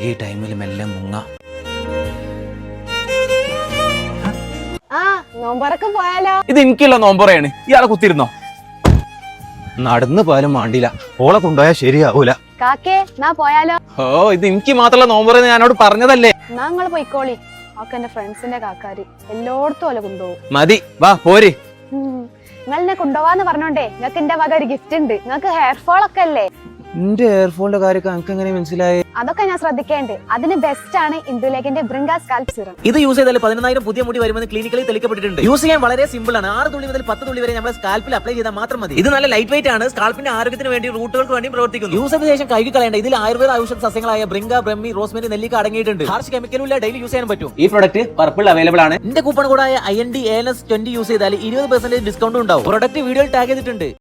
ഈ ടൈമിൽ മെല്ലെ മുങ്ങ. നോമ്പറക്കം പോയാലോ? ഇത് എനിക്കുള്ള നോമ്പറയാണ്. ഇയാളെ കുത്തിരുന്നോ? നടന്നു പോയാലും മാണ്ടില്ല, ഓളെ കൊണ്ടുപോയാൽ ശരിയാവൂല. കാക്കേ നാ പോയാലോ? ഓ, ഇത് എനിക്ക് മാത്രമുള്ള നോമ്പറെന്ന് ഞാനോട് പറഞ്ഞതല്ലേ. ഞങ്ങൾ പോയിക്കോളി. ഒക്കെ എന്റെ ഫ്രണ്ട്സിന്റെ കാക്കാര് എല്ലായിടത്തും ഓല കൊണ്ടുപോകും. മതി, വാ പോര്. നിങ്ങൾ എന്നെ കൊണ്ടുപോവാന്ന് പറഞ്ഞോണ്ടേ നിങ്ങൾക്ക് എന്റെ വക ഒരു ഗിഫ്റ്റ് ഉണ്ട്. നിങ്ങൾക്ക് ഹെയർ ഫോൾ ഒക്കെ അല്ലേ? എന്റെ എയർഫോണിന്റെ കാര്യമൊക്കെ എനിക്ക് എങ്ങനെ മനസ്സിലായി? അതൊക്കെ ഞാൻ ശ്രദ്ധിക്കേണ്ട. അതിന് ബെസ്റ്റ് ആണ് ഇന്ദുലേഖന്റെ ബ്രിങ്ക സ്കാൽപ് സിറം. ഇത് യൂസ് ചെയ്താൽ 10,000 പുതിയ മുടി വരുമെന്ന് ക്ലിനിക്കലി തെളിയിക്കപ്പെട്ടിട്ടുണ്ട്. യൂസ് ചെയ്യാൻ വളരെ സിമ്പിൾ ആണ്. 6 തുള്ളി മുതൽ 10 തുള്ളി വരെ നമ്മുടെ സ്കാൽപ്പിൽ അപ്ലൈ ചെയ്താൽ മാത്രം മതി. ഇത് നല്ല ലൈറ്റ് വെയിറ്റ് ആണ്. സ്കാൽപ്പിന്റെ ആരോഗ്യത്തിന് വേണ്ടി റൂട്ടുകൾക്ക് വേണ്ടി പ്രവർത്തിക്കുന്നു. യൂസ് ചെയ്ത ശേഷം കഴുകി കളയേണ്ട. ഇതിൽ ആയുർവേദ ഔഷധ സസ്യങ്ങളായ ബ്രിങ്ക, ബ്രഹ്മി, റോസ്മേരി, നെല്ലിക്ക അടങ്ങിയിട്ടുണ്ട്. ഹാർഷ് കെമിക്കലുമില്ല, ഡെയിലി യൂസ് ചെയ്യാൻ പറ്റും. ഈ പ്രൊഡക്റ്റ് പർപ്പിൾ അവൈലബിൾ ആണ്. എന്റെ കൂപ്പൺ കൂടായ IND ANS 20 യൂസ് ചെയ്താൽ 20% ഡിസ്കൗണ്ട് ഉണ്ടാവും. പ്രൊഡക്റ്റ് വീഡിയോയിൽ ടാഗ് ചെയ്തിട്ടുണ്ട്.